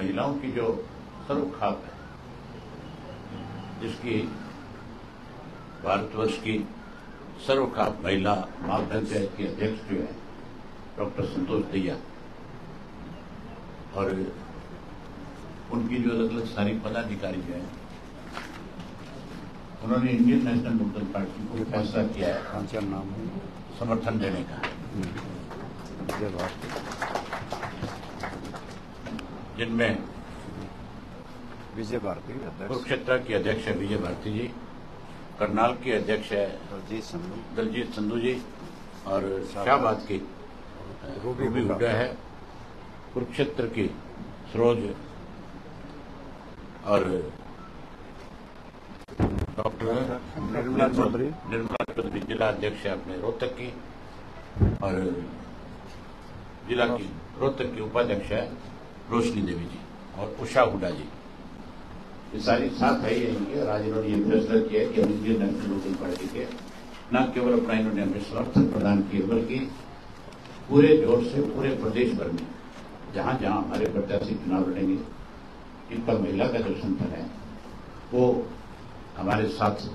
महिलाओं की जो सर्वखाप है, जिसकी भारतवर्ष की सर्वखाप महिला महापंचायत की अध्यक्ष जो है डॉक्टर संतोष दैया, और उनकी जो अलग अलग सारी पदाधिकारी जो है, उन्होंने इंडियन नेशनल लोकदल पार्टी को फैसला किया है समर्थन देने का, जिनमें विजय भारती कुरुक्षेत्र की अध्यक्ष है विजय भारती जी, करनाल के अध्यक्ष है दलजीत संधू जी, और शाहबाद की रूबी हुड्डा है, कुरुक्षेत्र की सरोज और डॉक्टर निर्मला चौधरी जिला अध्यक्ष है अपने रोहतक की, और जिला की रोहतक की उपाध्यक्ष है रोशनी देवी जी, और उषा हुड्डा जी। ये सारी साथ है इनकी, और आज इन्होंने ये फैसला किया कि हम इंडियन नेशनल लोकदल पार्टी के न केवल अपना इन्होंने हमें समर्थन प्रदान किए, बल्कि पूरे जोर से पूरे प्रदेश भर में जहां जहां हमारे प्रत्याशी चुनाव लड़ेंगे, इनका महिला का जो संगठन है वो हमारे साथ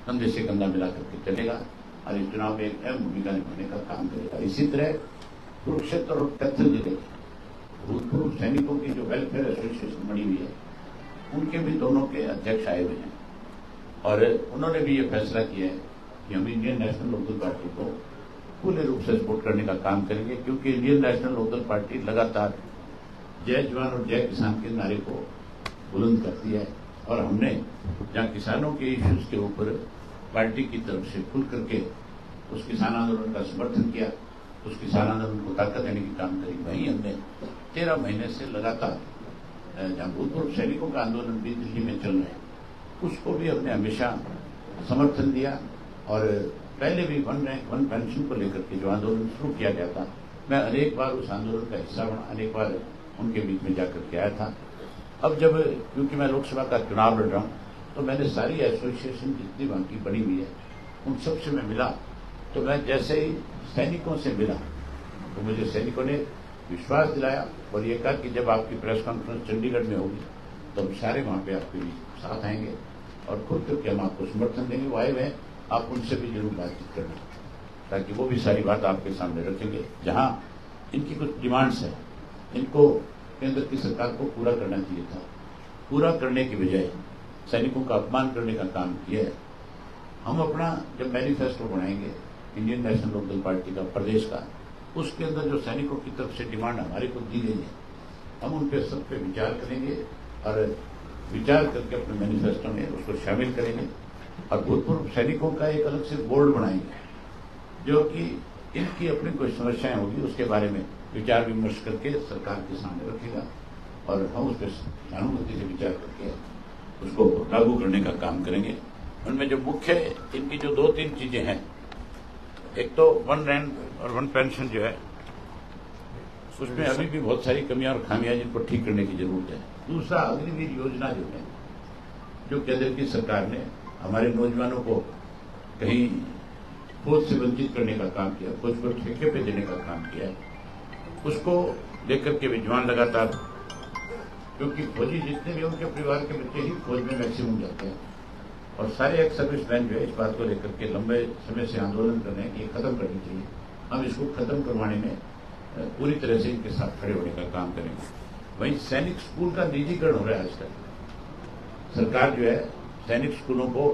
कंधे से कंधा मिला करके चलेगा और इस चुनाव में एक अहम भूमिका निभाने का काम करेगा। इसी तरह कुरुक्षेत्र और कैथल जिले के भूतपूर्व सैनिकों की जो वेलफेयर एसोसिएशन बनी हुई है, उनके भी दोनों के अध्यक्ष आए हुए हैं, और उन्होंने भी ये फैसला किया है कि हम इंडियन नेशनल लोकदल पार्टी को पूर्ण रूप से सपोर्ट करने का काम करेंगे, क्योंकि इंडियन नेशनल लोकदल पार्टी लगातार जय जवान और जय किसान के नारे को बुलंद करती है, और हमने जहां किसानों के इश्यूज के ऊपर पार्टी की तरफ से खुल करके उस किसान आंदोलन का समर्थन किया, उस किसान आंदोलन को ताकत देने की काम करी, वहीं हमने 13 महीने से लगातार जहां भूतपूर्व सैनिकों का आंदोलन भी दिल्ली में चल रहे हैं, उसको भी हमने हमेशा समर्थन दिया। और पहले भी वन पेंशन को लेकर के जो आंदोलन शुरू किया गया था, मैं अनेक बार उस आंदोलन का हिस्सा बना, अनेक बार उनके बीच में जाकर के आया था। अब जब क्योंकि मैं लोकसभा का चुनाव लड़ रहा हूं, तो मैंने सारी एसोसिएशन जितनी वहां की बनी हुई है उन सबसे मैं मिला, तो मैं जैसे ही सैनिकों से मिला तो मुझे सैनिकों ने विश्वास दिलाया और ये कहा कि जब आपकी प्रेस कॉन्फ्रेंस चंडीगढ़ में होगी तो हम सारे वहां पे आपके साथ आएंगे और खुद करके हम आपको समर्थन देंगे। वो आए हुए हैं, आप उनसे भी जरूर बातचीत करना, ताकि वो भी सारी बात आपके सामने रखेंगे। जहां इनकी कुछ डिमांड्स है, इनको केंद्र की सरकार को पूरा करना चाहिए था, पूरा करने की बजाय सैनिकों का अपमान करने का काम किया है। हम अपना जब मैनिफेस्टो बनाएंगे इंडियन नेशनल लोकदल पार्टी का प्रदेश का, उसके अंदर जो सैनिकों की तरफ से डिमांड हमारे को दी गई है, हम उन पे सब पे विचार करेंगे और विचार करके अपने मैनिफेस्टो में उसको शामिल करेंगे, और भूतपूर्व सैनिकों का एक अलग से बोर्ड बनाएंगे जो कि इनकी अपनी कोई समस्याएं होगी उसके बारे में विचार विमर्श करके सरकार के सामने रखेगा, और हम उस पर सहानुभूति से विचार करके उसको लागू करने का काम करेंगे। उनमें जो मुख्य इनकी जो 2-3 चीजें हैं, एक तो वन रैंक और वन पेंशन जो है, उसमें अभी भी बहुत सारी कमियां और खामियां जिनको ठीक करने की जरूरत है। दूसरा, अग्निवीर योजना जो है, जो केंद्र की सरकार ने हमारे नौजवानों को कहीं फौज से वंचित करने का काम किया, फौज को ठेके पे देने का काम किया है, उसको लेकर के विद्वान लगातार, क्योंकि फौजी जितने भी उनके परिवार के बच्चे ही फौज में मैक्सिमम जाते हैं, और सारे एक्स सर्विसमैन जो है इस बात को लेकर के लंबे समय से आंदोलन कर रहे हैं कि ये खत्म करनी चाहिए। हम इसको खत्म करवाने में पूरी तरह से इनके साथ खड़े होने का काम करेंगे। वहीं सैनिक स्कूल का निजीकरण हो रहा है आजकल, सरकार जो है सैनिक स्कूलों को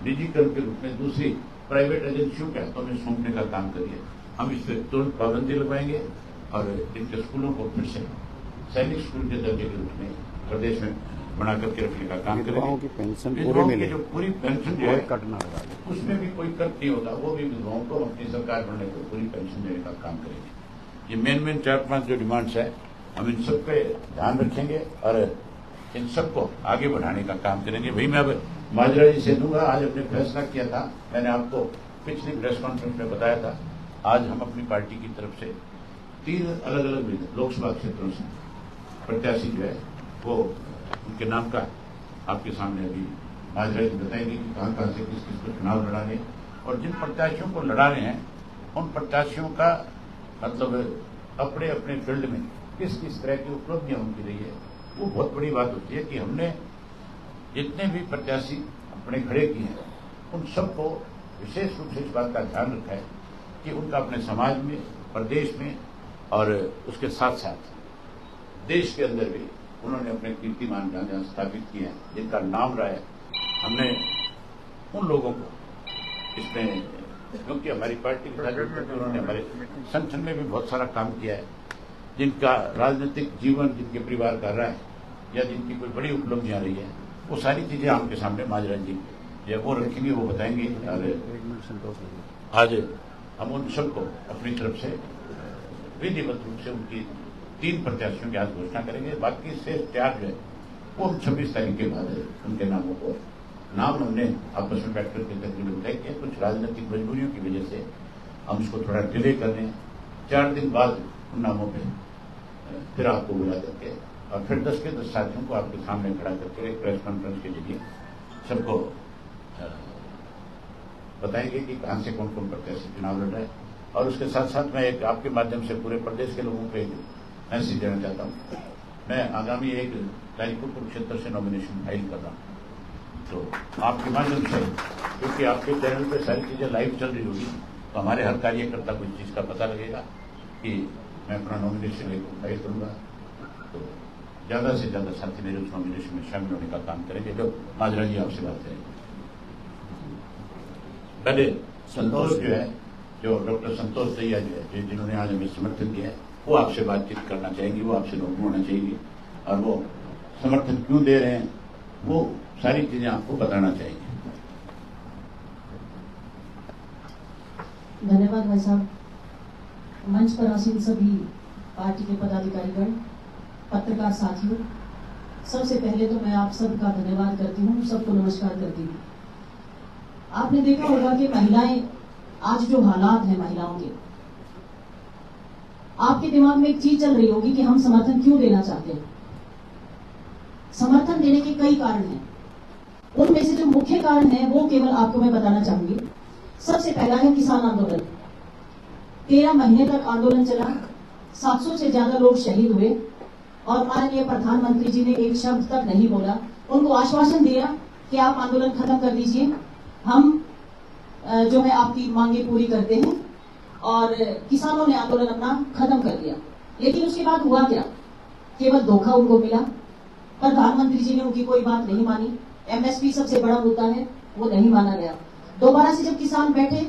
निजीकरण के रूप में दूसरी प्राइवेट एजेंसियों के हाथों में सौंपने का काम करिए। हम इस पर तुरंत पाबंदी लगवाएंगे और इनके स्कूलों को फिर से सैनिक स्कूल के दर्जे के रूप में प्रदेश में बना करके रखने का काम करेंगे। विधवाओं की पेंशन पूरी मिले, जो पूरी पेंशन जो है कटना उसमें भी कोई कट नहीं होता, वो भी विधवाओं को अपनी सरकार बनने को पूरी पेंशन देने का काम करेंगे। ये मेन 4-5 जो डिमांड्स है, हम इन सब पे ध्यान रखेंगे और इन सबको आगे बढ़ाने का काम करेंगे। भाई मैं अब माजरा जी से दूंगा, आज हमने फैसला किया था, मैंने आपको पिछली प्रेस कॉन्फ्रेंस में बताया था, आज हम अपनी पार्टी की तरफ से 3 अलग अलग लोकसभा क्षेत्रों से प्रत्याशी जो है वो उनके नाम का आपके सामने अभी माजरा जी बताएंगे कि कहां कहां से किस किस को चुनाव लड़ाने, और जिन प्रत्याशियों को लड़ा रहे हैं उन प्रत्याशियों का मतलब अपने अपने फील्ड में किस किस तरह की उपलब्धियां उनकी रही है, वो बहुत बड़ी बात होती है कि हमने जितने भी प्रत्याशी अपने खड़े किए हैं उन सबको विशेष रूप से इस बात का ध्यान रखा है कि उनका अपने समाज में, प्रदेश में और उसके साथ साथ देश के अंदर भी उन्होंने अपने कीर्तिमान जहां स्थापित किए हैं, जिनका नाम रहा है। हमने उन लोगों को इसमें, क्योंकि हमारी पार्टी के साथ उन्होंने हमारे संगठन में भी बहुत सारा काम किया है, जिनका राजनीतिक जीवन, जिनके परिवार का रहा है या जिनकी कोई बड़ी उपलब्धियां रही है, वो सारी चीजें आपके सामने महाजन जी जब वो रखेंगे, वो बताएंगे। आज हम उन सबको अपनी तरफ से विधिवत रूप से उनकी 3 प्रत्याशियों की आज घोषणा करेंगे। बाकी शेष 4 जो है वो हम 26 तारीख के बाद उनके नामों को, नाम हमने आपस में बैठ करके तकरीबन तय किया। कुछ राजनीतिक मजबूरियों की वजह से हम इसको थोड़ा डिले कर रहे हैं। 4 दिन बाद उन नामों पर फिर आपको बुला करके और फिर 10 के 10 साथियों को आपके सामने खड़ा करके एक प्रेस कॉन्फ्रेंस के जरिए सबको बताएंगे कि कहां से कौन कौन प्रत्याशी चुनाव लड़ रहा है। और उसके साथ साथ मैं एक आपके माध्यम से पूरे प्रदेश के लोगों को मैसेज देना चाहता हूं। मैं आगामी 1 तारीख को कुरुक्षेत्र से नॉमिनेशन फाइल कर रहा हूं, तो आपके माध्यम से, क्योंकि आपके चैनल पे सारी चीजें लाइव चल रही होगी, तो हमारे हर कार्यकर्ता को इस चीज का पता लगेगा कि मैं अपना नॉमिनेशन फाइल करूंगा। तो ज्यादा से ज्यादा साथी मेरे उस नॉमिनेशन में शामिल होने का काम करेंगे। जो माजरा जी आपसे बात करेंगे। पहले संतोष जो है, जो डॉक्टर संतोष दैया जो है, जिन्होंने आज हमें समर्थन किया है, वो आपसे बातचीत करना चाहेंगी, वो आपसे रूबरू होना चाहिए और वो समर्थन क्यों दे रहे हैं वो सारी चीजें आपको बताना चाहिए। धन्यवाद भाई साहब। मंच पर आसीन सभी पार्टी के पदाधिकारीगण, पत्रकार साथियों, सबसे पहले तो मैं आप सबका धन्यवाद करती हूँ, सबको नमस्कार करती हूँ। आपने देखा होगा कि महिलाएं, आज जो हालात हैं महिलाओं के, आपके दिमाग में एक चीज चल रही होगी कि हम समर्थन क्यों देना चाहते हैं। समर्थन देने के कई कारण हैं, उनमें से जो मुख्य कारण है वो केवल आपको मैं बताना चाहूंगी। सबसे पहला है किसान आंदोलन। 13 महीने तक आंदोलन चला, 700 से ज्यादा लोग शहीद हुए और माननीय प्रधानमंत्री जी ने एक शब्द तक नहीं बोला। उनको आश्वासन दिया कि आप आंदोलन खत्म कर दीजिए, हम जो है आपकी मांगे पूरी करते हैं, और किसानों ने आंदोलन अपना खत्म कर दिया। लेकिन उसके बाद हुआ क्या? केवल धोखा उनको मिला। प्रधानमंत्री जी ने उनकी कोई बात नहीं मानी। एमएसपी सबसे बड़ा मुद्दा है, वो नहीं माना गया। दोबारा से जब किसान बैठे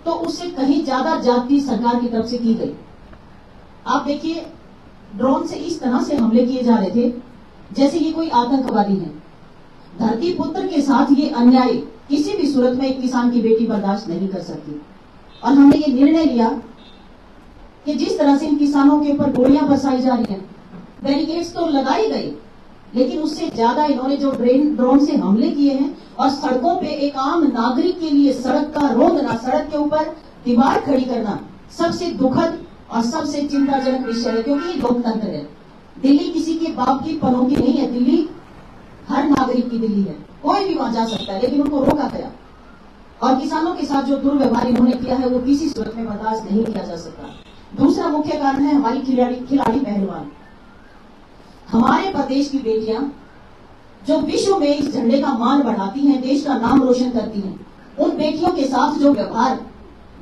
तो उससे कहीं ज्यादा जाति सरकार की तरफ से की गई। आप देखिए, ड्रोन से इस तरह से हमले किए जा रहे थे जैसे ये कोई आतंकवादी है। धरती पुत्र के साथ ये अन्याय किसी भी सूरत में एक किसान की बेटी बर्दाश्त नहीं कर सकती। और हमने ये निर्णय लिया कि जिस तरह से इन किसानों के ऊपर गोलियां बरसाई जा रही हैं, बैरिकेड्स तो लगाई गई, लेकिन उससे ज्यादा इन्होंने जो ड्रोन से हमले किए हैं और सड़कों पे एक आम नागरिक के लिए सड़क का रोकना, सड़क के ऊपर दीवार खड़ी करना, सबसे दुखद और सबसे चिंताजनक विषय है। क्योंकि ये लोकतंत्र है। दिल्ली किसी के बाप की पनौती नहीं है, दिल्ली हर नागरिक की दिल्ली है, कोई भी वहां जा सकता है, लेकिन उनको रोका गया। और किसानों के साथ जो दुर्व्यवहार इन्होंने किया है वो किसी सूरत में बर्दाश्त नहीं किया जा सकता। दूसरा मुख्य कारण है हमारी खिलाड़ी पहलवान। हमारे प्रदेश की बेटियां जो विश्व में इस झंडे का मान बढ़ाती हैं, देश का नाम रोशन करती हैं, उन बेटियों के साथ जो व्यवहार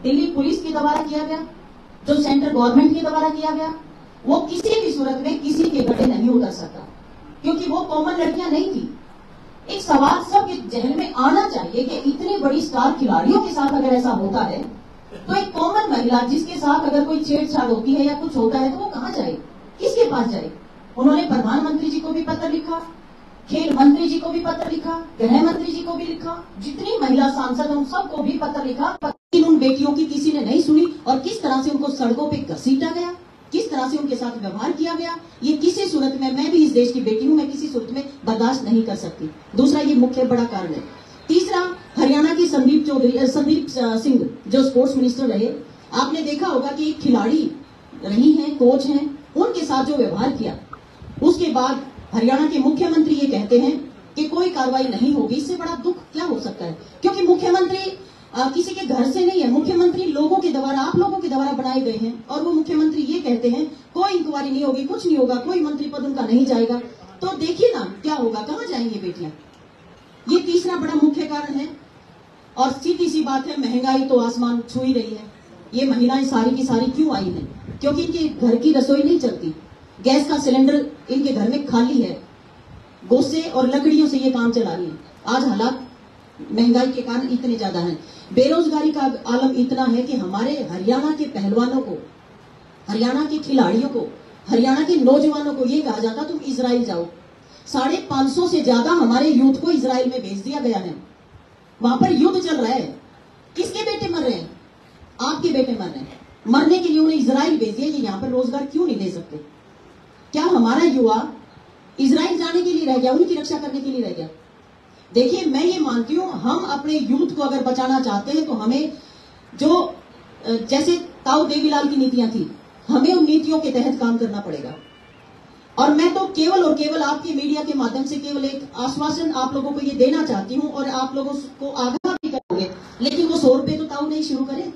दिल्ली पुलिस के द्वारा किया गया, जो सेंट्रल गवर्नमेंट के द्वारा किया गया, वो किसी भी सूरत में किसी के गले नहीं उतर सकता, क्योंकि वो कॉमन लड़कियां नहीं थी। एक सवाल सबके जहन में आना चाहिए कि इतने बड़ी स्टार खिलाड़ियों के साथ अगर ऐसा होता है तो एक कॉमन महिला जिसके साथ अगर कोई छेड़छाड़ होती है या कुछ होता है तो वो कहां जाए, किसके पास जाए? उन्होंने प्रधानमंत्री जी को भी पत्र लिखा, खेल मंत्री जी को भी पत्र लिखा, गृह मंत्री जी को भी लिखा, जितनी महिला सांसद उन सबको भी पत्र लिखा। उन बेटियों की किसी ने नहीं सुनी और किस तरह से उनको सड़कों पे घसीटा गया, किस तरह से उनके साथ व्यवहार किया गया, ये किसी सूरत में, मैं भी इस देश की बेटी हूं, मैं किसी सूरत में बर्दाश्त नहीं कर सकती। दूसरा ये मुख्य बड़ा कारण है। तीसरा, हरियाणा की संदीप सिंह जो स्पोर्ट्स मिनिस्टर रहे, आपने देखा होगा कि खिलाड़ी रही हैं, कोच हैं, उनके साथ जो व्यवहार किया, उसके बाद हरियाणा के मुख्यमंत्री ये कहते हैं कि कोई कार्रवाई नहीं होगी। इससे बड़ा दुख क्या हो सकता है? क्योंकि मुख्यमंत्री किसी के घर से नहीं है, मुख्यमंत्री लोगों के द्वारा, आप लोगों के द्वारा बनाए गए हैं, और वो मुख्यमंत्री ये कहते हैं कोई इंक्वायरी नहीं होगी, कुछ नहीं होगा, कोई मंत्री पद उनका नहीं जाएगा, तो देखिए ना क्या होगा, कहां जाएंगे बेटियां। ये तीसरा बड़ा मुख्य कारण है। और सीधी सी बात है, महंगाई तो आसमान छू ही रही है। ये महिलाएं सारी की सारी क्यों आई हैं? क्योंकि इनके घर की रसोई नहीं चलती, गैस का सिलेंडर इनके घर में खाली है, गोसे और लकड़ियों से ये काम चला रही है। आज हालात महंगाई के कारण इतने ज्यादा हैं, बेरोजगारी का आलम इतना है कि हमारे हरियाणा के पहलवानों को, हरियाणा के खिलाड़ियों को, हरियाणा के नौजवानों को ये कहा जाता तुम इजराइल जाओ। 550 से ज्यादा हमारे यूथ को इजराइल में भेज दिया गया है। वहां पर युद्ध चल रहा है। किसके बेटे मर रहे हैं? आपके बेटे मर रहे हैं। मरने के लिए उन्हें इजराइल भेज दिया। ये यहां पर रोजगार क्यों नहीं दे सकते? क्या हमारा युवा इजराइल जाने के लिए रह गया, उनकी रक्षा करने के लिए रह गया? देखिए, मैं ये मानती हूं, हम अपने यूथ को अगर बचाना चाहते हैं तो हमें जो जैसे ताऊ देवीलाल की नीतियां थी, हमें उन नीतियों के तहत काम करना पड़ेगा। और मैं तो केवल और केवल आपके मीडिया के माध्यम से केवल एक आश्वासन आप लोगों को ये देना चाहती हूं, और आप लोगों को आगाह भी करोगे। लेकिन वो 100 रुपए तो ताऊ नहीं शुरू करे।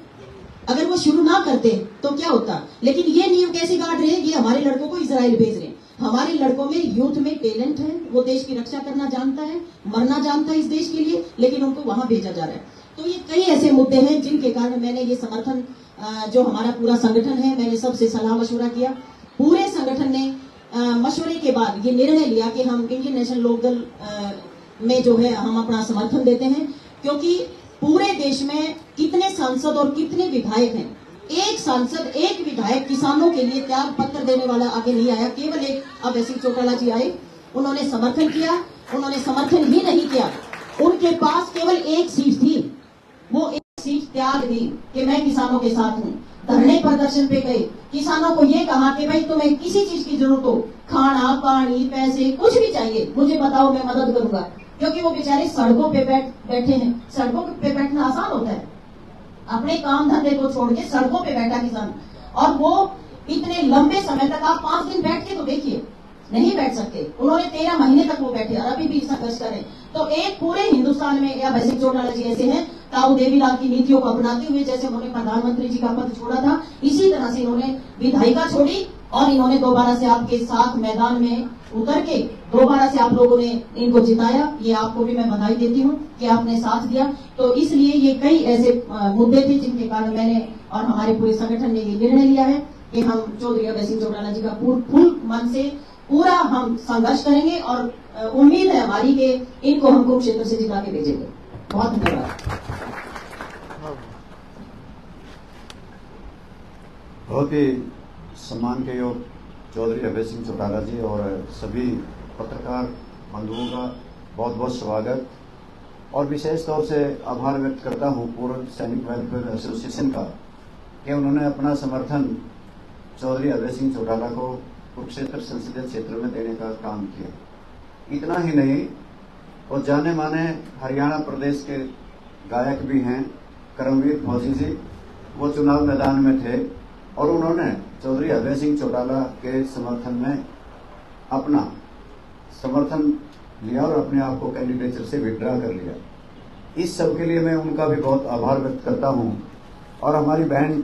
अगर वो शुरू ना करते तो क्या होता? लेकिन ये नियम कैसे काट रहे हैं? ये हमारे लड़कों को इजराइल भेज रहे हैं। हमारे लड़कों में, यूथ में टैलेंट है, वो देश की रक्षा करना जानता है, मरना जानता है इस देश के लिए, लेकिन उनको वहां भेजा जा रहा है। तो ये कई ऐसे मुद्दे हैं जिनके कारण मैंने ये समर्थन, जो हमारा पूरा संगठन है, मैंने सबसे सलाह मशवरा किया। पूरे संगठन ने मशवरे के बाद ये निर्णय लिया कि हम इंडियन नेशनल लोकदल में जो है हम अपना समर्थन देते हैं, क्योंकि पूरे देश में कितने सांसद और कितने विधायक हैं। एक सांसद, एक विधायक किसानों के लिए त्याग पत्र देने वाला आगे नहीं आया। केवल एक अभय सिंह चौटाला जी आए, उन्होंने समर्थन किया। उन्होंने समर्थन ही नहीं किया, उनके पास केवल एक सीट थी, वो एक सीट त्याग दी कि मैं किसानों के साथ हूं। धरने प्रदर्शन पे गए, किसानों को ये कहा कि भाई तुम्हें किसी चीज की जरूरत हो, खाना पानी पैसे कुछ भी चाहिए, मुझे बताओ, मैं मदद करूंगा। क्योंकि वो बेचारे सड़कों पे बैठे हैं। सड़कों पे बैठना आसान होता है, अपने काम धंधे को छोड़ के सड़कों पे बैठा किसान, और वो इतने लंबे समय तक, आप 5 दिन बैठ के तो देखिए, नहीं बैठ सकते। उन्होंने 13 महीने तक वो बैठे और अभी भी संघर्ष करें। तो एक पूरे हिंदुस्तान में या वैसे चौटाला जी ऐसे हैं, ताऊ देवीलाल की नीतियों को अपनाते हुए, जैसे उन्होंने प्रधानमंत्री जी का पद छोड़ा था, इसी तरह से इन्होंने विधायिका छोड़ी और इन्होंने दोबारा से आपके साथ मैदान में उतर के दोबारा से आप लोगों ने इनको जिताया। ये आपको भी मैं बधाई देती हूँ कि आपने साथ दिया। तो इसलिए ये कई ऐसे मुद्दे थे जिनके कारण मैंने और हमारे पूरे संगठन ने ये निर्णय लिया है कि हम चौधरी अभय सिंह चौटाला जी का फुल मन से पूरा हम संघर्ष करेंगे, और उम्मीद है हमारी कि इनको हम कुरुक्षेत्र से जिता के भेजेंगे। बहुत धन्यवाद। बहुत ही सम्मान के योग चौधरी अभय सिंह चौटाला जी और सभी पत्रकार बंधुओं का बहुत बहुत स्वागत, और विशेष तौर से आभार व्यक्त करता हूं पूर्व सैनिक वेलफेयर एसोसिएशन का कि उन्होंने अपना समर्थन चौधरी अभय सिंह चौटाला को कुरुक्षेत्र संसदीय क्षेत्र में देने का काम किया। इतना ही नहीं, वो जाने माने हरियाणा प्रदेश के गायक भी हैं, करमवीर फौजी जी, वो चुनाव मैदान में थे और उन्होंने चौधरी अभय सिंह चौटाला के समर्थन में अपना समर्थन लिया और अपने आप को कैंडिडेचर से विड्रा कर लिया। इस सब के लिए मैं उनका भी बहुत आभार व्यक्त करता हूं। और हमारी बहन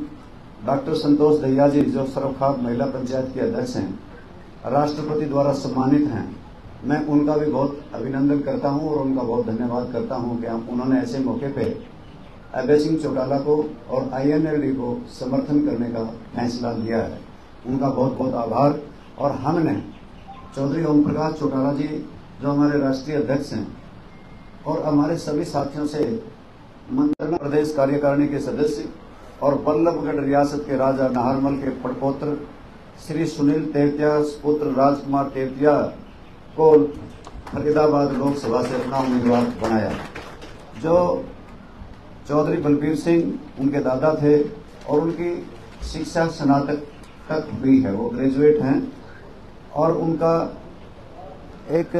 डॉक्टर संतोष दहिया जी, जो सर्वखाप महिला पंचायत की अध्यक्ष हैं, राष्ट्रपति द्वारा सम्मानित हैं, मैं उनका भी बहुत अभिनंदन करता हूं और उनका बहुत धन्यवाद करता हूं कि उन्होंने ऐसे मौके पे अभय सिंह चौटाला को और INLD को समर्थन करने का फैसला लिया है। उनका बहुत बहुत आभार। और हमने चौधरी ओम प्रकाश चौटाला जी, जो हमारे राष्ट्रीय अध्यक्ष हैं, और हमारे सभी साथियों से मंत्रणा प्रदेश कार्यकारिणी के सदस्य और बल्लभगढ़ रियासत के राजा नाहरमल के पड़पोत्र श्री सुनील तेवतिया पुत्र राजकुमार तेवतिया को फरीदाबाद लोकसभा से अपना उम्मीदवार बनाया। जो चौधरी बलबीर सिंह उनके दादा थे और उनकी शिक्षा स्नातक तक भी है, वो ग्रेजुएट हैं, और उनका एक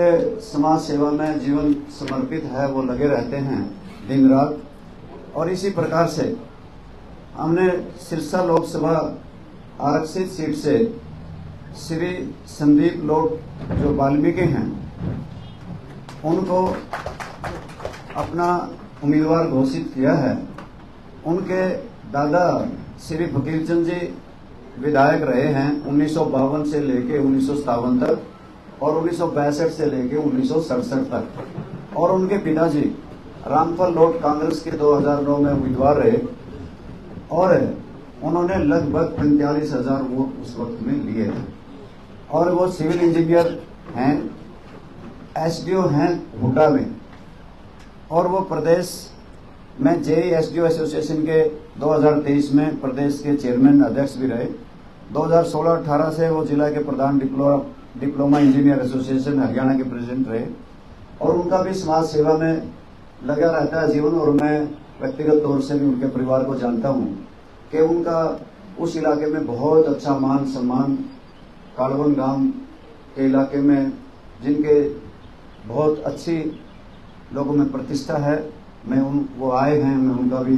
समाज सेवा में जीवन समर्पित है, वो लगे रहते हैं दिन रात। और इसी प्रकार से हमने सिरसा लोकसभा आरक्षित सीट से श्री संदीप लोट, जो वाल्मीकि हैं, उनको अपना उम्मीदवार घोषित किया है। उनके दादा श्री फकीरचंद जी विधायक रहे हैं 1952 से लेके 1957 तक और 1962 से लेके 1967 तक। और उनके पिताजी रामफल लोट कांग्रेस के 2009 में उम्मीदवार रहे और उन्होंने लगभग 45,000 वोट उस वक्त में लिए थे। और वो सिविल इंजीनियर हैं, एसडीओ हैं हुड्डा में, और वो प्रदेश में जेईएसडीओ एसोसिएशन के 2023 में प्रदेश के चेयरमैन अध्यक्ष भी रहे। 2016-18 से वो जिला के प्रधान डिप्लोमा इंजीनियर एसोसिएशन हरियाणा के प्रेसिडेंट रहे और उनका भी समाज सेवा में लगा रहता है जीवन। और मैं व्यक्तिगत तौर से भी उनके परिवार को जानता हूं कि उनका उस इलाके में बहुत अच्छा मान सम्मान, कालवन गांव के इलाके में जिनके बहुत अच्छी लोगों में प्रतिष्ठा है, वो आए हैं, मैं उनका भी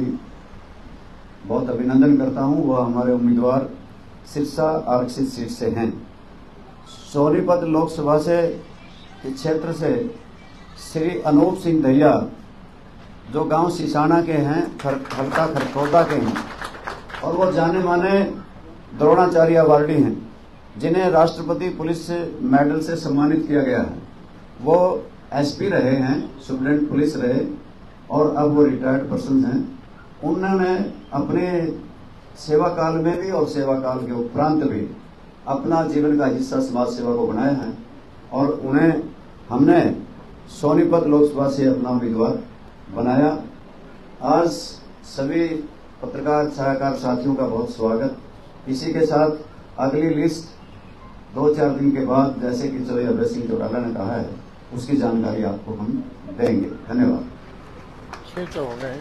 बहुत अभिनंदन करता हूं। वह हमारे उम्मीदवार सिरसा आरक्षित सीट से हैं। सोनीपत लोकसभा से क्षेत्र से श्री अनूप सिंह दहिया जो गांव सिसाना के हैं, हल्का खरखोदा के हैं, और वो जाने माने द्रोणाचार्य अवार्डी हैं जिन्हें राष्ट्रपति पुलिस मेडल से सम्मानित किया गया है। वो एसपी रहे हैं, सुप्रीडेंट पुलिस रहे और अब वो रिटायर्ड पर्सन हैं। उन्होंने अपने सेवा काल में भी और सेवा काल के उपरांत भी अपना जीवन का हिस्सा समाज सेवा को बनाया है और उन्हें हमने सोनीपत लोकसभा से अपना उम्मीदवार बनाया। आज सभी पत्रकार छायाकार साथियों का बहुत स्वागत। इसी के साथ अगली लिस्ट 2-4 दिन के बाद, जैसे कि चौधरी अभय सिंह चौटाला ने कहा है, उसकी जानकारी आपको हम देंगे। धन्यवाद। 6 तो हो गए,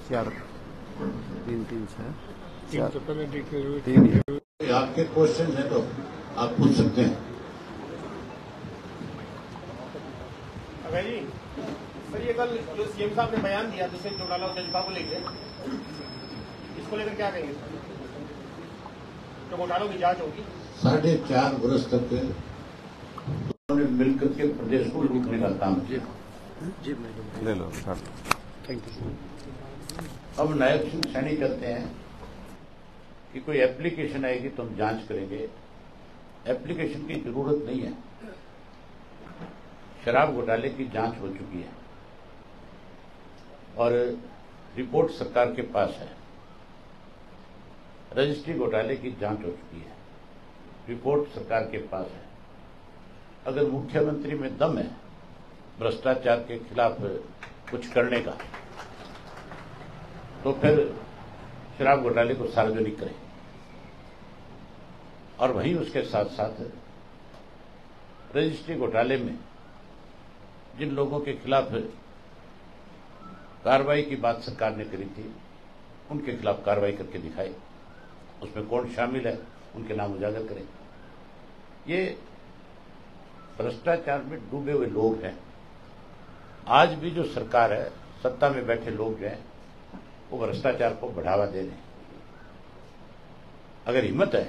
4 3 6 तो पहले देखे हुए 3 आपके क्वेश्चन है तो आप पूछ सकते हैं। अभय जी, सर ये कल जो सीएम साहब ने बयान दिया जिससे चौटाला और जजपा को लेकर, इसको लेकर क्या कहेंगे? तो घोटालों की जांच होगी। 4.5 वर्ष तक उन्होंने मिलकर के प्रदेश को लूटने का काम किया। ले लो सर, थैंक यू। अब नायब सिंह सैनी कहते हैं कि कोई एप्लीकेशन आएगी तो हम जांच करेंगे। एप्लीकेशन की जरूरत नहीं है। शराब घोटाले की जांच हो चुकी है और रिपोर्ट सरकार के पास है। रजिस्ट्री घोटाले की जांच हो चुकी है, रिपोर्ट सरकार के पास है। अगर मुख्यमंत्री में दम है भ्रष्टाचार के खिलाफ कुछ करने का, तो फिर शराब घोटाले को सार्वजनिक करें और वहीं उसके साथ साथ रजिस्ट्री घोटाले में जिन लोगों के खिलाफ कार्रवाई की बात सरकार ने करी थी, उनके खिलाफ कार्रवाई करके दिखाए। उसमें कौन शामिल है, उनके नाम उजागर करें। ये भ्रष्टाचार में डूबे हुए लोग हैं। आज भी जो सरकार है, सत्ता में बैठे लोग जो हैं, वो भ्रष्टाचार को बढ़ावा दे रहे हैं। अगर हिम्मत है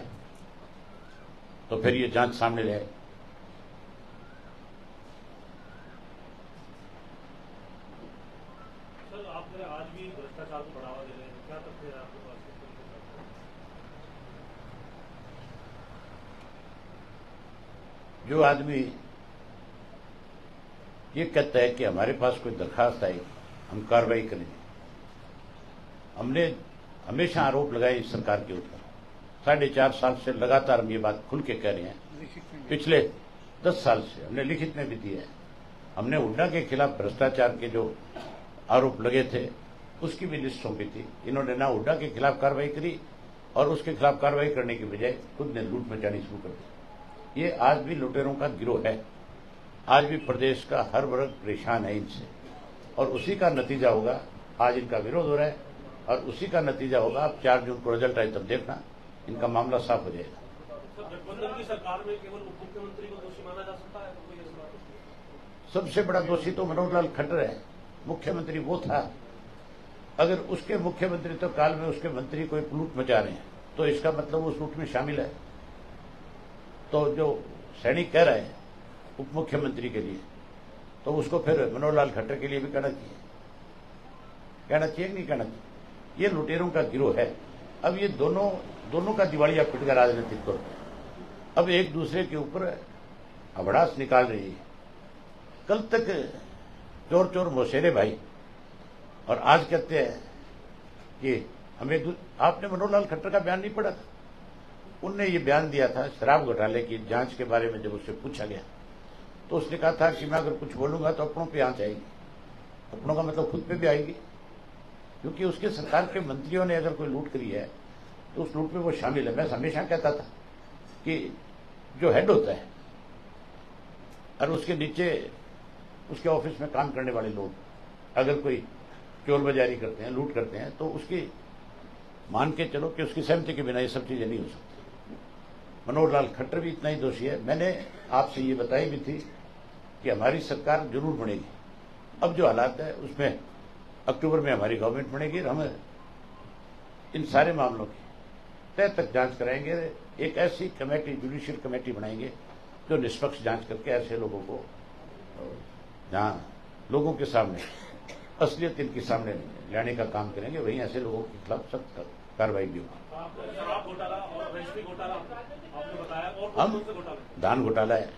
तो फिर ये जांच सामने ले आए। सर, आप आज भी भ्रष्टाचार को बढ़ावा दे रहे हैं, क्या तथ्य है आपके पास? जो आदमी ये कहता है कि हमारे पास कोई दरखास्त आई, हम कार्रवाई करेंगे। हमने हमेशा आरोप लगाए इस सरकार के ऊपर। 4.5 साल से लगातार हम ये बात खुल के कह रहे हैं। पिछले 10 साल से हमने लिखित में भी दिया है। हमने हुड्डा के खिलाफ भ्रष्टाचार के जो आरोप लगे थे उसकी भी लिस्ट सौंपी थी। इन्होंने ना हुड्डा के खिलाफ कार्रवाई करी और उसके खिलाफ कार्रवाई करने की बजाय खुद ने लूट मचानी शुरू कर दी। ये आज भी लुटेरों का गिरोह है। आज भी प्रदेश का हर वर्ग परेशान है इनसे और उसी का नतीजा होगा। आज इनका विरोध हो रहा है और उसी का नतीजा होगा। आप 4 जून को रिजल्ट आए तब देखना, इनका मामला साफ हो जाएगा। गठबंधन की सरकार में केवल उप मुख्यमंत्री को दोषी माना जा सकता है? सबसे बड़ा दोषी तो मनोहर लाल खट्टर है। मुख्यमंत्री वो था। अगर उसके मुख्यमंत्री काल में उसके मंत्री कोई लूट मचा रहे हैं तो इसका मतलब उस लूट में शामिल है। तो जो सैनिक कह रहे हैं उप मुख्यमंत्री के लिए, तो उसको फिर मनोहर लाल खट्टर के लिए भी कहना चाहिए कि नहीं कहना चाहिए? ये लुटेरों का गिरोह है। अब ये दोनों का दिवालिया पिट गया राजनीतिक तौर पर। अब एक दूसरे के ऊपर अभड़ास निकाल रही है। कल तक चोर चोर मौसेरे भाई, और आज कहते हैं कि हमें। आपने मनोहर लाल खट्टर का बयान नहीं पढ़ा था? उनने ये बयान दिया था शराब घोटाले की जांच के बारे में। जब उससे पूछा गया तो उसने कहा था कि मैं अगर कुछ बोलूंगा तो अपनों पे आंच आएगी। अपनों का मतलब खुद पे भी आएगी, क्योंकि उसके सरकार के मंत्रियों ने अगर कोई लूट करी है तो उस लूट में वो शामिल है। मैं हमेशा कहता था कि जो हेड होता है और उसके नीचे उसके ऑफिस में काम करने वाले लोग अगर कोई चोर बाजारी करते हैं, लूट करते हैं, तो उसकी मान के चलो कि उसकी सहमति के बिना ये सब चीजें नहीं हो सकती। मनोहर लाल खट्टर भी इतना ही दोषी है। मैंने आपसे ये बताई भी थी कि हमारी सरकार जरूर बनेगी। अब जो हालात है उसमें अक्टूबर में हमारी गवर्नमेंट बनेगी और हम इन सारे मामलों की तय तक जांच कराएंगे। एक ऐसी कमेटी, जुडिशियल कमेटी बनाएंगे जो निष्पक्ष जांच करके ऐसे लोगों को, जहां लोगों के सामने असलियत इनके सामने लाने का काम करेंगे, वहीं ऐसे लोगों के खिलाफ सख्त कार्रवाई भी होगी। हम धान घोटाला है,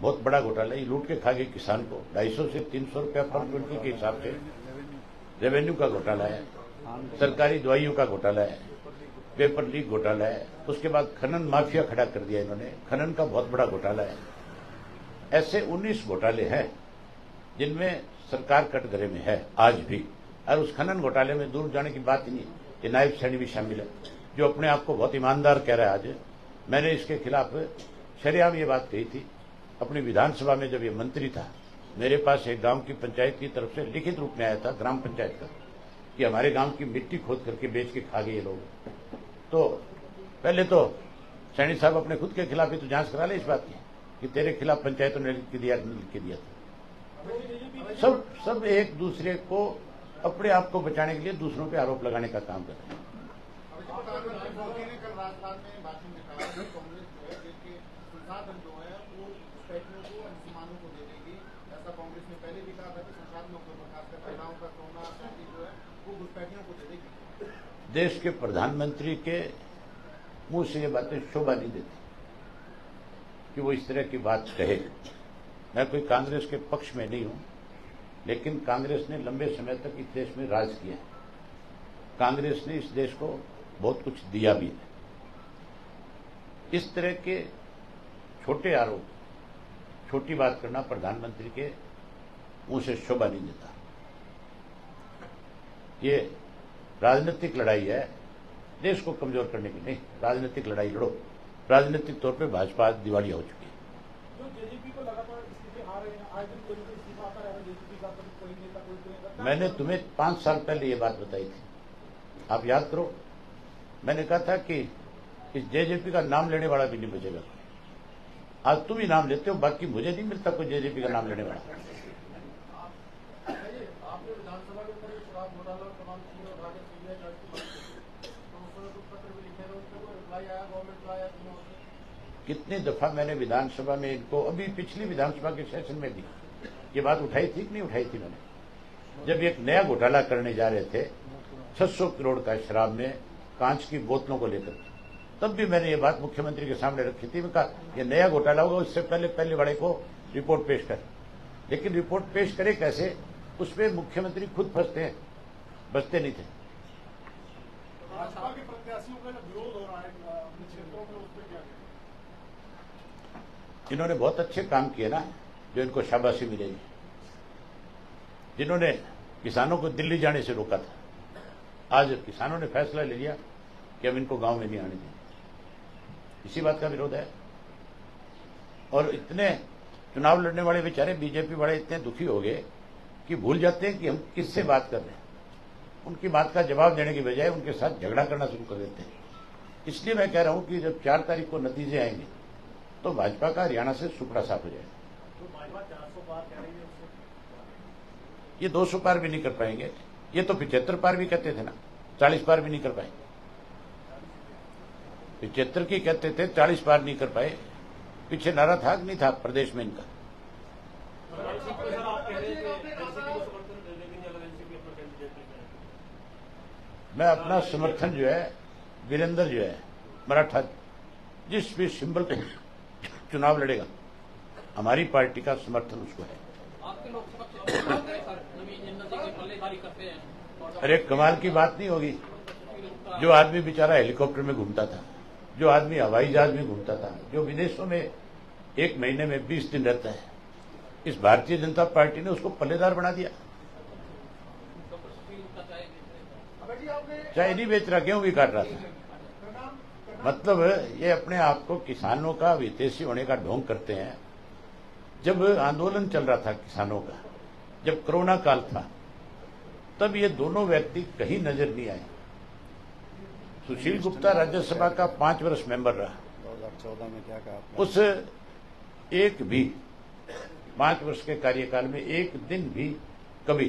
बहुत बड़ा घोटाला है। ये लूट के खा गए किसान को 250 से 300 रुपया पर क्विंटल के हिसाब से। रेवेन्यू का घोटाला है, सरकारी दवाइयों का घोटाला है, पेपर लीक घोटाला है। उसके बाद खनन माफिया खड़ा कर दिया इन्होंने, खनन का बहुत बड़ा घोटाला है। ऐसे 19 घोटाले हैं जिनमें सरकार कटघरे में है आज भी। और उस खनन घोटाले में दूर जाने की बात ही नहीं, ये नायब सैनी भी शामिल है, जो अपने आप को बहुत ईमानदार कह रहा है। आज मैंने इसके खिलाफ शरेआम ये बात कही थी अपनी विधानसभा में। जब ये मंत्री था, मेरे पास एक गांव की पंचायत की तरफ से लिखित रूप में आया था, ग्राम पंचायत का, कि हमारे गांव की मिट्टी खोद करके बेच के खा गए ये लोग। तो पहले तो सैनी साहब अपने खुद के खिलाफ ही तो जांच करा ले इस बात की कि तेरे खिलाफ पंचायतों ने लिख के दिया, लिख के दिया था। सब एक दूसरे को अपने आप को बचाने के लिए दूसरों पे आरोप लगाने का काम कर रहे हैं। देश के प्रधानमंत्री के मुंह से ये बातें शोभा नहीं देती कि वो इस तरह की बात कहे। मैं कोई कांग्रेस के पक्ष में नहीं हूं, लेकिन कांग्रेस ने लंबे समय तक इस देश में राज किया है। कांग्रेस ने इस देश को बहुत कुछ दिया भी है। इस तरह के छोटे आरोप, छोटी बात करना प्रधानमंत्री के मुंह से शोभा नहीं देता। ये राजनीतिक लड़ाई है, देश को कमजोर करने की नहीं। राजनीतिक लड़ाई लड़ो। राजनीतिक तौर पे भाजपा दिवालिया हो चुकी है। मैंने तुम्हें 5 साल पहले ये बात बताई थी, आप याद करो। मैंने कहा था कि इस जेजेपी का नाम लेने वाला भी नहीं बचेगा। आज तुम ही नाम लेते हो, बाकी मुझे नहीं मिलता कोई जेजेपी का नाम लेने वाला। कितनी दफा मैंने विधानसभा में इनको, अभी पिछली विधानसभा के सेशन में भी ये बात उठाई थी कि नहीं उठाई थी मैंने, जब एक नया घोटाला करने जा रहे थे 600 करोड़ का शराब में कांच की बोतलों को लेकर, तब भी मैंने ये बात मुख्यमंत्री के सामने रखी थी। मैं कहा ये नया घोटाला होगा, उससे पहले वाले को रिपोर्ट पेश कर। लेकिन रिपोर्ट पेश करे कैसे, उसमें मुख्यमंत्री खुद फंसते हैं, बचते नहीं थे। भाजपा के प्रत्याशियों का विरोध हो रहा है अपने क्षेत्रों में, उस पर क्या? इन्होंने बहुत अच्छे काम किए ना, जो इनको शाबाशी मिलेगी। जिन्होंने किसानों को दिल्ली जाने से रोका था, आज किसानों ने फैसला ले लिया कि हम इनको गांव में नहीं आने देंगे। इसी बात का विरोध है। और इतने चुनाव लड़ने वाले बेचारे बीजेपी वाले इतने दुखी हो गए कि भूल जाते हैं कि हम किससे बात कर रहे हैं। उनकी बात का जवाब देने की बजाय उनके साथ झगड़ा करना शुरू कर देते हैं। इसलिए मैं कह रहा हूं कि जब 4 तारीख को नतीजे आएंगे तो भाजपा का हरियाणा से सुपड़ा साफ हो जाएगा। तो भाजपा 400 पार कह रही है, ये 200 पार भी नहीं कर पाएंगे। ये तो 75 पार भी कहते थे ना, 40 पार भी नहीं कर पाए। 75 की कहते थे, 40 पार नहीं कर पाए। पीछे नारा था कि नहीं था प्रदेश में इनका? मैं अपना समर्थन जो है वीरेंद्र जो है मराठा, जिस भी सिंबल पे चुनाव लड़ेगा हमारी पार्टी का समर्थन उसको है। आपके लोकसभा क्षेत्र में नवीन जिंदल जी की बल्लेबाजी करते हैं। अरे कमाल की बात नहीं होगी, जो आदमी बेचारा हेलीकॉप्टर में घूमता था, जो आदमी हवाई जहाज में घूमता था, जो विदेशों में 1 महीने में 20 दिन रहता है, इस भारतीय जनता पार्टी ने उसको पल्लेदार बना दिया। चाय नहीं बेच रहा, गेहूं भी काट रहा था। मतलब ये अपने आप को किसानों का विदेशी होने का ढोंग करते हैं। जब आंदोलन चल रहा था किसानों का, जब कोरोना काल था, तब ये दोनों व्यक्ति कहीं नजर नहीं आए। सुशील गुप्ता राज्यसभा का 5 वर्ष मेंबर रहा, 2014 में क्या कहा? उस एक भी 5 वर्ष के कार्यकाल में एक दिन भी कभी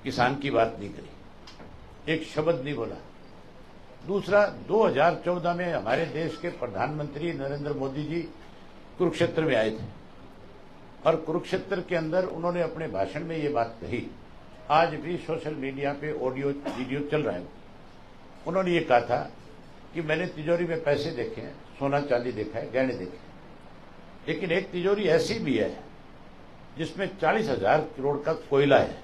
किसान की बात नहीं करी, एक शब्द नहीं बोला। दूसरा, 2014 में हमारे देश के प्रधानमंत्री नरेंद्र मोदी जी कुरुक्षेत्र में आए थे और कुरुक्षेत्र के अंदर उन्होंने अपने भाषण में ये बात कही, आज भी सोशल मीडिया पे ऑडियो वीडियो चल रहा है। उन्होंने ये कहा था कि मैंने तिजोरी में पैसे देखे हैं, सोना चांदी देखा है, गहने देखे हैं, लेकिन एक तिजोरी ऐसी भी है जिसमें 40,000 करोड़ का कोयला है।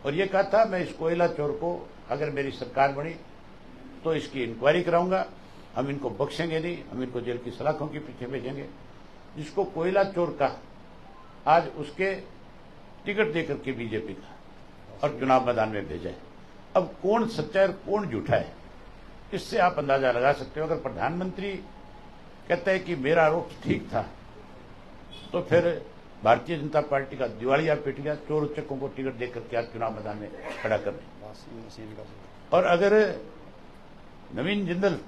और ये कहा था मैं इस कोयला चोर को, अगर मेरी सरकार बनी तो इसकी इंक्वायरी कराऊंगा, हम इनको बख्शेंगे नहीं, हम इनको जेल की सलाखों के पीछे भेजेंगे। जिसको कोयला चोर का आज उसके टिकट देकर के बीजेपी का और चुनाव मैदान में भेजा है। अब कौन सच्चा है और कौन झूठा है, इससे आप अंदाजा लगा सकते हो। अगर प्रधानमंत्री कहता है कि मेरा आरोप ठीक था, तो फिर भारतीय जनता पार्टी का दिवालिया पिट गया, चोर उच्चकों को टिकट देकर के आज चुनाव मैदान में खड़ा कर दें। और अगर नवीन जिंदल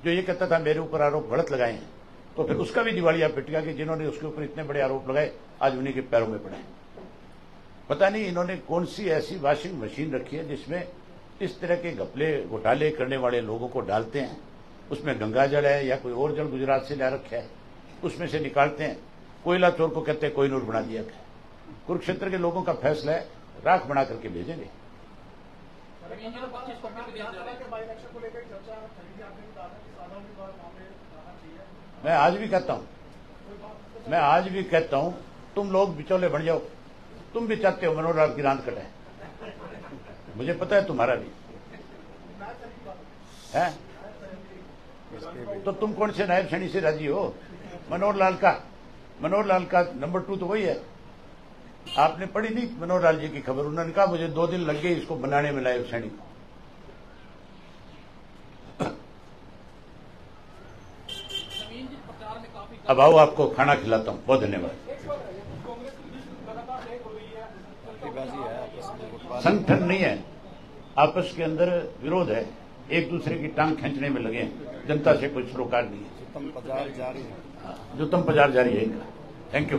जो ये कहता था मेरे ऊपर आरोप गलत लगाए हैं, तो फिर उसका भी दिवालिया पिट गया कि जिन्होंने उसके ऊपर इतने बड़े आरोप लगाए आज उन्हीं के पैरों में पड़े। पता नहीं इन्होंने कौन सी ऐसी वॉशिंग मशीन रखी है जिसमें इस तरह के घपले घोटाले करने वाले लोगों को डालते हैं। उसमें गंगा जल है या कोई और जल गुजरात से ला रखा है, उसमें से निकालते हैं। कोयला चोर को कहते हैं कोहिनूर बना दिया गया। कुरुक्षेत्र के लोगों का फैसला है, राख बना करके भेजेंगे। मैं आज भी कहता हूं, तुम लोग बिचौले बन जाओ। तुम भी चाहते हो मनोहर लाल की रांद कटे, मुझे पता है तुम्हारा भी है। तो तुम कौन से नायब सैनी से राजी हो? मनोहर लाल का नंबर 2 तो वही है। आपने पढ़ी नहीं मनोहर लाल जी की खबर? उन्होंने कहा मुझे 2 दिन लग गए इसको बनाने में नायब सैनी को। अब आओ आपको खाना खिलाता हूं। बहुत धन्यवाद। संगठन नहीं है, आपस के अंदर विरोध है, एक दूसरे की टांग खींचने में लगे हैं। जनता से कोई सरोकार नहीं है, जुतम पजार जारी है इनका। Thank you.